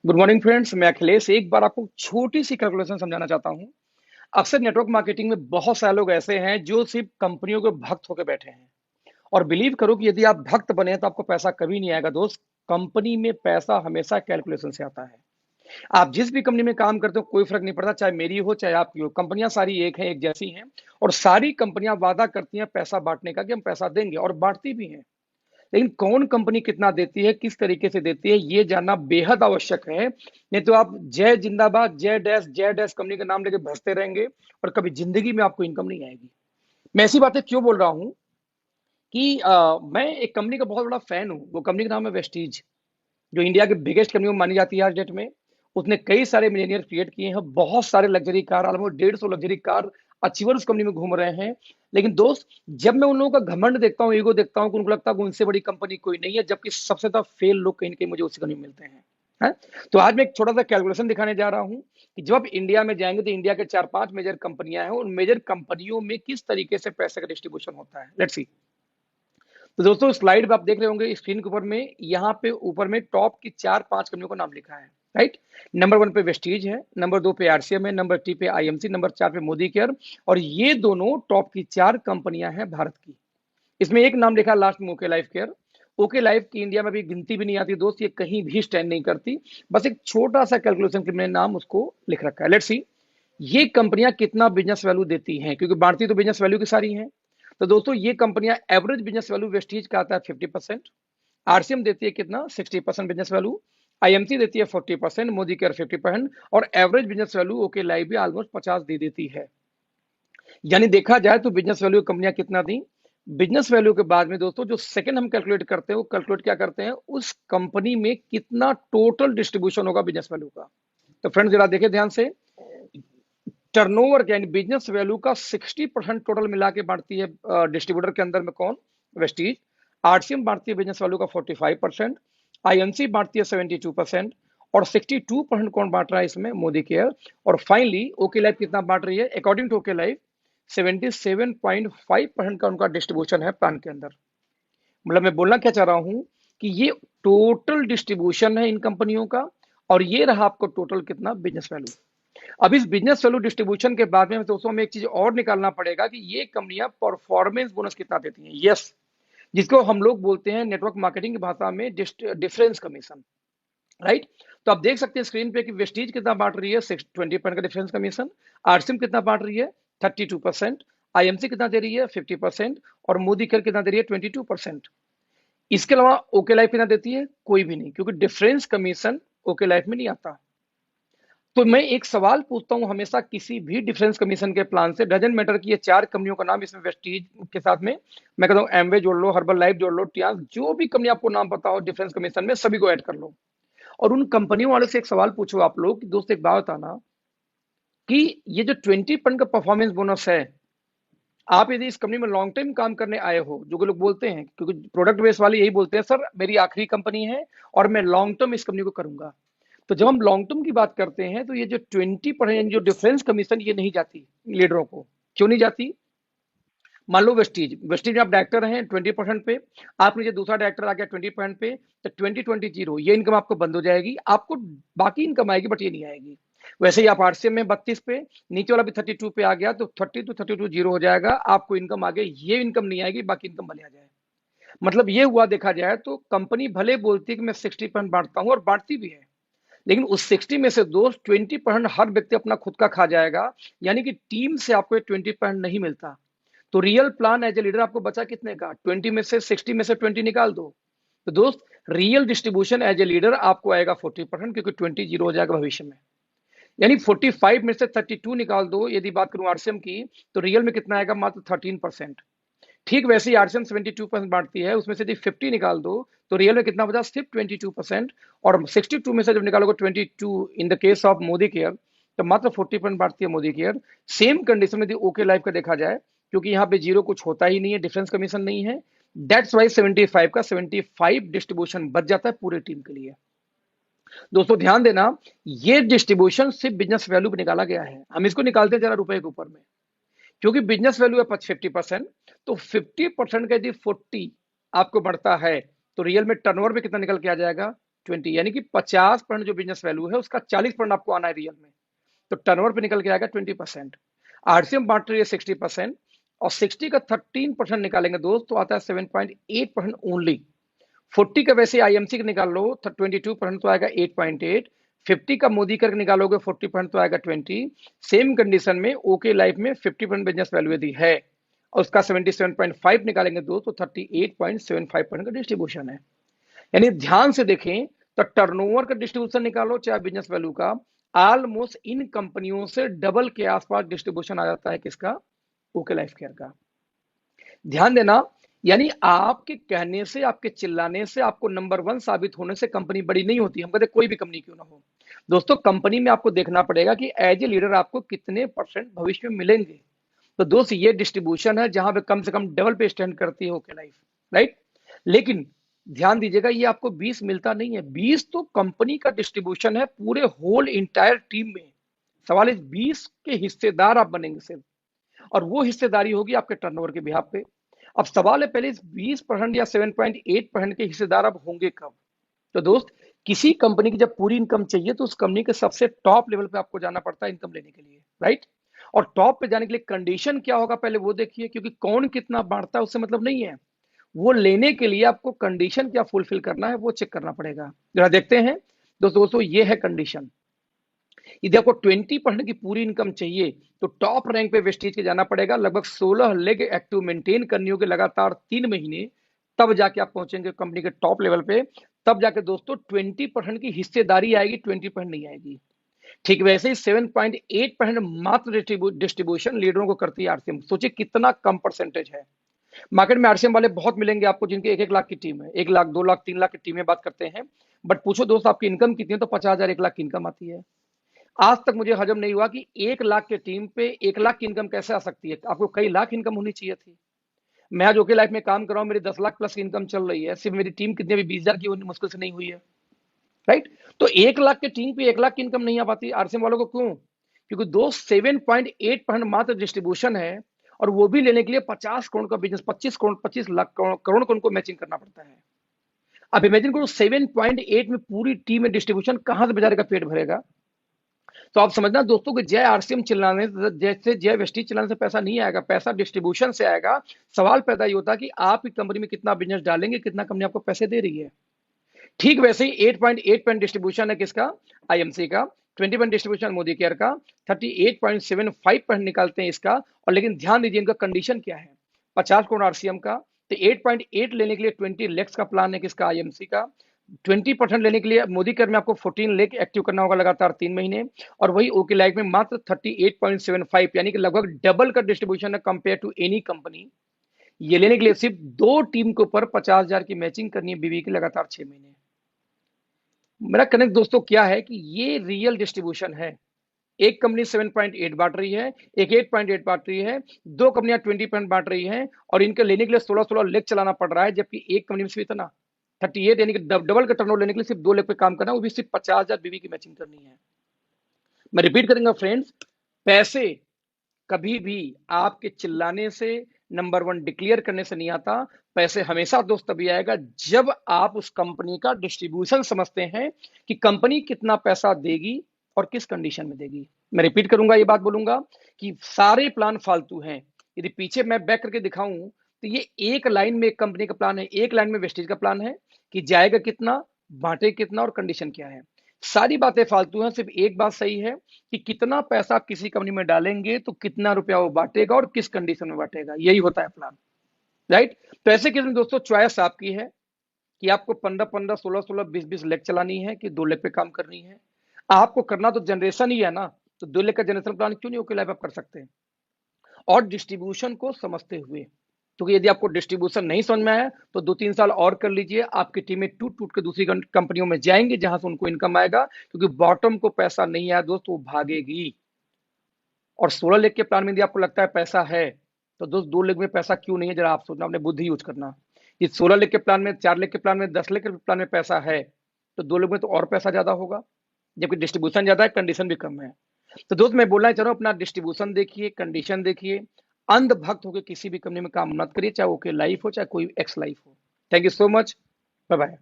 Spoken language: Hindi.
गुड मॉर्निंग फ्रेंड्स, मैं अखिलेश एक बार आपको छोटी सी कैलकुलेशन समझाना चाहता हूं। अक्सर नेटवर्क मार्केटिंग में बहुत सारे लोग ऐसे हैं जो सिर्फ कंपनियों के भक्त होकर बैठे हैं। और बिलीव करो कि यदि आप भक्त बने तो आपको पैसा कभी नहीं आएगा दोस्त। कंपनी में पैसा हमेशा कैलकुलेशन से आता है। आप जिस भी कंपनी में काम करते हो कोई फर्क नहीं पड़ता, चाहे मेरी हो चाहे आपकी हो, कंपनियां सारी एक हैं, एक जैसी हैं। और सारी कंपनियां वादा करती हैं पैसा बांटने का कि हम पैसा देंगे, और बांटती भी हैं। लेकिन कौन कंपनी कितना देती है, किस तरीके से देती है, ये जानना बेहद आवश्यक है। नहीं तो आप जय जिंदाबाद जय डैश कंपनी का नाम लेके भसते रहेंगे और कभी जिंदगी में आपको इनकम नहीं आएगी। मैं ऐसी बातें क्यों बोल रहा हूं कि मैं एक कंपनी का बहुत बड़ा फैन हूं। वो कंपनी का नाम है वेस्टीज, जो इंडिया की बिगेस्ट कंपनी मानी जाती है आज डेट में। उसने कई सारे मिलियनियर क्रिएट किए हैं, बहुत सारे luxury car, almost 150 luxury car achiever उस कंपनी में घूम रहे हैं। लेकिन दोस्त, जब मैं उन लोगों का घमंड देखता हूँ, ईगो देखता हूँ, उनको लगता है कि उनसे बड़ी कंपनी कोई नहीं है, जबकि सबसे ज्यादा फेल लोग कहीं ना कहीं मुझे उसी कंपनी में मिलते हैं। है? तो आज मैं एक छोटा सा कैलकुलेशन दिखाने जा रहा हूँ कि जब आप इंडिया में जाएंगे तो इंडिया के 4-5 मेजर कंपनियां हैं, उन मेजर कंपनियों में किस तरीके से पैसे का डिस्ट्रीब्यूशन होता है। Let's see. तो दोस्तों, स्लाइड पे आप देख रहे होंगे स्क्रीन के ऊपर में, यहाँ पे ऊपर में टॉप की 4-5 कंपनियों का नाम लिखा है। राइट। नंबर 1 पे वेस्टीज है, नंबर 2 पे आरसीएम है, नंबर 3 पे आईएमसी, नंबर 4 पे मोदी केयर। और ये दोनों टॉप की 4 कंपनियां हैं भारत की। इसमें एक नाम लिखा लास्ट में, okay life care. Okay life की इंडिया में भी गिनती भी नहीं आती दोस्त, ये कहीं भी स्टैंड नहीं करती। बस एक छोटा सा कैलकुलेशन के मैंने नाम उसको लिख रखा है। लेट्स सी ये कंपनियां कितना बिजनेस वैल्यू देती हैं, क्योंकि बांटती तो बिजनेस वैल्यू की सारी हैं। तो दोस्तों, ये कंपनियां एवरेज बिजनेस वैल्यू वेस्टीज का आता है 50%, आरसीएम देती है कितना 60% बिजनेस वैल्यू, आईएमसी देती है 40%, मोदी केयर 50%, और average business value okay life भी ऑलमोस्ट 50 दे देती है। यानी देखा जाए तो बिजनेस वैल्यू कंपनियां कितना दी। बिजनेस वैल्यू के बाद में दोस्तों जो सेकंड हम कैलकुलेट करते हैं, वो कैलकुलेट क्या करते हैं, उस कंपनी में कितना टोटल डिस्ट्रीब्यूशन होगा बिजनेस वैल्यू का। तो फ्रेंड्स, जरा देखिए ध्यान से। टर्नओवर यानी बिजनेस वैल्यू का 60% टोटल मिला के बांटती है डिस्ट्रीब्यूटर के अंदर में कौन, वेस्टीज। आरसीएम बांटती है बिजनेस वैल्यू का 45%, आईएमसी बांटती है 72%, और 62% कौन बांट रहा है इसमें, मोदी केयर। और फाइनली ओके लाइफ कितना बांट रही है, अकॉर्डिंग टू ओके लाइफ 77.5% का उनका डिस्ट्रीब्यूशन है प्लान के अंदर। मतलब मैं बोलना क्या चाह रहा हूं कि ये टोटल डिस्ट्रीब्यूशन है इन कंपनियों का, और ये रहा आपको टोटल कितना बिजनेस वैल्यू। अब इस बिजनेस वैल्यू डिस्ट्रीब्यूशन के बाद में दोस्तों हमें एक चीज और निकालना पड़ेगा कि ये कंपनियां परफॉर्मेंस बोनस कितना देती हैं। यस, जिसको हम लोग बोलते हैं नेटवर्क मार्केटिंग की भाषा में डिफरेंस कमीशन। राइट। तो आप देख सकते हैं स्क्रीन पे कि वेस्टीज कितना बांट रही है, 20% का डिफरेंस कमीशन। आरसीएम कितना बांट रही है, 32%। आईएमसी कितना दे रही है, 50%। और मोदी केयर कितना दे रही है, 22%। इसके अलावा ओके लाइफ कितना देती है, कोई भी नहीं, क्योंकि डिफरेंस कमीशन ओके लाइफ में नहीं आता। तो मैं एक सवाल पूछता हूं हमेशा किसी भी डिफरेंस कमीशन के प्लान से, डजेंट मैटर कि ये 4 कंपनियों का नाम इसमें वेस्टीज के साथ में, मैं कहता हूं एमवे जोड़ लो, हर्बल लाइफ जोड़ लो, टियास, जो भी कंपनी आपको नाम पता हो डिफरेंस कमीशन में, सभी को ऐड कर लो। और उन कंपनियों वाले से एक सवाल पूछो आप लोग कि दोस्त एक बात बताना कि ये जो 20% का परफॉर्मेंस बोनस है, आप यदि इस कंपनी में लॉन्ग टाइम काम करने आए हो, जो कि लोग बोलते हैं, क्योंकि प्रोडक्ट बेस वाले यही बोलते हैं, सर मेरी आखिरी कंपनी है और मैं लॉन्ग टर्म इस कंपनी को करूंगा। तो जब हम लॉन्ग टर्म की बात करते हैं तो ये जो 20% जो डिफरेंस कमीशन, ये नहीं जाती लीडरों को। क्यों नहीं जाती? मान लो वेस्टीज वेस्टीज में आप डायरेक्टर हैं 20% पे, आप नीचे दूसरा डायरेक्टर आ गया 20% पे, तो 20-20 ये इनकम आपको बंद हो जाएगी, आपको बाकी इनकम आएगी बट ये नहीं आएगी। वैसे ही आप आरसीएम में 32 पे, नीचे वाला भी 32 पे आ गया, तो 30 to 32 जीरो हो जाएगा, आपको इनकम आ गई, ये इनकम नहीं आएगी, बाकी इनकम भले आ जाए। मतलब ये हुआ, देखा जाए तो कंपनी भले बोलती है कि मैं 60% बांटता हूँ, और बांटती भी है, लेकिन उस 60 में से दोस्त 20% हर व्यक्ति अपना खुद का खा जाएगा। यानी कि टीम से आपको 20% नहीं मिलता। तो real plan as a leader आपको बचा कितने का, 20 में से 60 में से 20 निकाल दो। तो दोस्त, real distribution as a leader आपको आएगा 40%, क्योंकि 20 जीरो हो जाएगा भविष्य में। यानी 45 में से 32 निकाल दो, यदि बात करूं आरसीएम की, तो रियल में कितना आएगा, मात्र 13%। ठीक वैसे ही आरसीएम 72% बांटती है, उसमें से यदि 50 निकाल दो तो रियल में कितना बचा, सिर्फ 22%। और 62 में से जब निकालोगे 22 in the case of Modi care, तो मात्र 40% बांटती है मोदी केयर। सेम कंडीशन में यदि ओके लाइफ का देखा जाए, क्योंकि यहाँ पे जीरो कुछ होता ही नहीं है, डिफरेंस कमीशन नहीं है, दैट्स वाई 75 का 75 डिस्ट्रीब्यूशन बच जाता है पूरे टीम के लिए। दोस्तों ध्यान देना, ये डिस्ट्रीब्यूशन सिर्फ बिजनेस वैल्यू पे निकाला गया है, हम इसको निकालते हैं जरा रुपए के ऊपर में। क्योंकि बिजनेस वैल्यू है 50%, तो 50% का यदि 40 आपको बढ़ता है, तो रियल में टर्नओवर में कितना निकल के आ जाएगा, 20, यानी कि 50% जो बिजनेस वैल्यू है उसका 40% आपको आना है रियल में, तो टर्नओवर पे निकल के आएगा 20%। आरसीएम बांट रही है 60%, और 60 का 13% निकालेंगे दोस्त तो आता है 7.8% ओनली। 40 का वैसे आईएमसी का निकाल लो तो 22% तो आएगा 8.8। 50 का मोदी करके निकालोगे 40% तो आएगा 20। सेम कंडीशन में ओके लाइफ में 50% बिजनेस वैल्यू यदि है और उसका 77.5 निकालेंगे दोस्त तो 38.75% का डिस्ट्रीब्यूशन है। यानी ध्यान से देखें तो टर्नओवर का डिस्ट्रीब्यूशन निकालो चाहे बिजनेस वैल्यू का, ऑलमोस्ट इन कंपनियों से डबल के आसपास डिस्ट्रीब्यूशन आ जाता है किसका, ओके लाइफ केयर का। ध्यान देना, यानी आपके कहने से, आपके चिल्लाने से, आपको नंबर 1 साबित होने से कंपनी बड़ी नहीं होती। हम कहते कोई भी कंपनी क्यों ना हो दोस्तों, कंपनी में आपको देखना पड़ेगा कि एज ए लीडर आपको कितने % भविष्य में मिलेंगे। तो दोस्त ये डिस्ट्रीब्यूशन है जहां पे कम से कम डबल पे स्टैंड करती है ओके लाइफ, राइट। लेकिन ध्यान दीजिएगा ये आपको 20 मिलता नहीं है, 20 तो कंपनी का डिस्ट्रीब्यूशन है पूरे होल इंटायर टीम में। सवाल इस 20 के हिस्सेदार आप बनेंगे सिर्फ, और वो हिस्सेदारी होगी आपके टर्नओवर के बिहाफ पे। अब सवाल है पहले इस 20% या 7.8% के हिस्सेदार अब होंगे कब। तो दोस्त किसी कंपनी की जब पूरी इनकम चाहिए तो उस कंपनी के सबसे टॉप लेवल पे आपको जाना पड़ता है इनकम लेने के लिए, राइट। और टॉप पे जाने के लिए कंडीशन क्या होगा पहले वो देखिए, क्योंकि कौन कितना बांटता है उससे मतलब नहीं है, वो लेने के लिए आपको कंडीशन क्या फुलफिल करना है वो चेक करना पड़ेगा। जरा देखते हैं दोस्तों, ये है कंडीशन। यदि आपको 20% की पूरी इनकम चाहिए तो टॉप रैंक पे वेस्टीज के जाना पड़ेगा, लगभग 16 लेग एक्टिव मेंटेन करनी होगी लगातार 3 महीने, तब जाके आप पहुंचेंगे कंपनी के टॉप लेवल पे। तब जाके दोस्तों 20% की हिस्सेदारी आएगी, 20% नहीं आएगी। ठीक वैसे ही 7.8% मात्र डिस्ट्रीब्यूशन लीडरों को करती है आरसीएम। सोचिए कितना कम परसेंटेज है। मार्केट में आरसीएम वाले बहुत मिलेंगे आपको जिनके 1-1 लाख की टीम है, 1 लाख 2 लाख 3 लाख की टीमें बात करते हैं, बट पूछो दोस्त आपकी इनकम कितनी है तो 50,000 1 लाख की इनकम आती है। आज तक मुझे हजम नहीं हुआ कि 1 लाख के टीम पे 1 लाख की इनकम कैसे आ सकती है। आपको कई लाख इनकम होनी चाहिए थी। मैं आज ओके लाइफ में काम कर रहा हूं, मेरी 10 लाख प्लस की इनकम चल रही है, सिर्फ मेरी टीम कितने भी 20,000 की मुश्किल से नहीं हुई है, राइट। तो 1 लाख के टीम पे 1 लाख की इनकम नहीं आ पाती आरसीएम वालों को, क्यों? क्योंकि दोस्त 7.8% मात्र डिस्ट्रीब्यूशन है, और वो भी लेने के लिए 50 करोड़ का बिजनेस, 25 करोड़ 25 लाख करोड़ को उनको मैचिंग करना पड़ता है। अब इमेजिन करो 7.8 में पूरी टीम में डिस्ट्रीब्यूशन, कहां से बेचारे का पेट भरेगा। तो आप समझना दोस्तों कि जय आरसीएम चिल्लाने जैसे जय वेस्टीज चिल्लाने से पैसा नहीं आएगा, पैसा डिस्ट्रीब्यूशन से आएगा। सवाल पैदा ये होता है कि आप की कंपनी में कितना बिजनेस डालेंगे, कितना कंपनी आपको पैसे दे रही है। ठीक वैसे ही 8.8% डिस्ट्रीब्यूशन है किसका, आईएमसी का, 20% डिस्ट्रीब्यूशन मोदी केयर का, 38.75% निकालते हैं इसका। और लेकिन ध्यान दीजिए इनका कंडीशन क्या है, 50 करोड़ आरसीएम का, तो 8.8 लेने के लिए 20 लाख का प्लान है किसका, आईएमसी का। 20% लेने के लिए मोदी केयर में आपको 14 लाख एक्टिव करना होगा लगातार 3 महीने, और वही ओके लाइफ में मात्र 38.75, यानी कि लगभग डबल का डिस्ट्रीब्यूशन है कंपेयर टू एनी कंपनी। ये लेने के लिए सिर्फ 2 टीम के ऊपर 50,000 की मैचिंग करनी है बीवी की लगातार 6 महीने। मेरा कनेक्ट दोस्तों क्या है कि ये रियल डिस्ट्रीब्यूशन है। एक कंपनी 7.8 बांट रही है, एक 8.8 बांट रही है, 2 कंपनियां 20% बांट रही हैं, और इनके लेने के लिए 16 लेग चलाना पड़ रहा है, जबकि एक कंपनी में सिर्फ इतना 38, यानी कि डबल का टर्नओवर लेने के लिए सिर्फ 2 लेग पे काम करना है, वो भी सिर्फ 50,000 बीवी की मैचिंग करनी है। मैं रिपीट करूंगा फ्रेंड्स, पैसे कभी भी आपके चिल्लाने से, नंबर 1 डिक्लेयर करने से नहीं आता। पैसे हमेशा दोस्त तभी आएगा जब आप उस कंपनी का डिस्ट्रीब्यूशन समझते हैं कि कंपनी कितना पैसा देगी और किस कंडीशन में देगी। मैं रिपीट करूंगा, ये बात बोलूंगा कि सारे प्लान फालतू हैं। यदि पीछे मैं बैक करके दिखाऊं तो ये एक लाइन में एक कंपनी का प्लान है, एक लाइन में वेस्टेज का प्लान है कि जाएगा कितना, बांटे कितना और कंडीशन क्या है। सारी बातें फालतू हैं, सिर्फ एक बात सही है कि कितना पैसा आप किसी कंपनी में डालेंगे तो कितना रुपया वो बांटेगा और किस कंडीशन में बांटेगा, यही होता है प्लान, राइट। तो ऐसे केस में दोस्तों चॉइस आपकी है कि आपको 15-15, 16-16, 20-20 लेग चलानी है कि 2 लेग पे काम करनी है। आपको करना तो जनरेशन ही है ना, तो 2 लेग का जनरेशन प्लान क्यों नहीं ओके लाइफ आप कर सकते हैं, और डिस्ट्रीब्यूशन को समझते हुए। क्योंकि यदि आपको डिस्ट्रीब्यूशन नहीं समझ में आया तो 2-3 साल और कर लीजिए, आपकी टीमें टूट टूट के दूसरी कंपनियों में जाएंगी जहां से उनको इनकम आएगा, क्योंकि बॉटम को पैसा नहीं आया दोस्त वो भागेगी। और 16 लेग के प्लान में यदि आपको लगता है पैसा है तो दोस्त 2 लेग में पैसा क्यों नहीं है, जरा आप सोचना, अपने बुद्धि यूज करना। ये 16 लेग के प्लान में, 4 लेग के प्लान में, 10 लेग के प्लान में पैसा है तो 2 लेग में तो और पैसा ज्यादा होगा, जबकि डिस्ट्रीब्यूशन ज्यादा है, कंडीशन भी कम है। तो दोस्त मैं बोलना चाह रहा हूं अपना डिस्ट्रीब्यूशन देखिए, कंडीशन देखिए, अंधभक्त होकर किसी भी कंपनी में काम मत करिए, चाहे ओके लाइफ हो चाहे कोई एक्स लाइफ हो। Thank you so much, bye bye.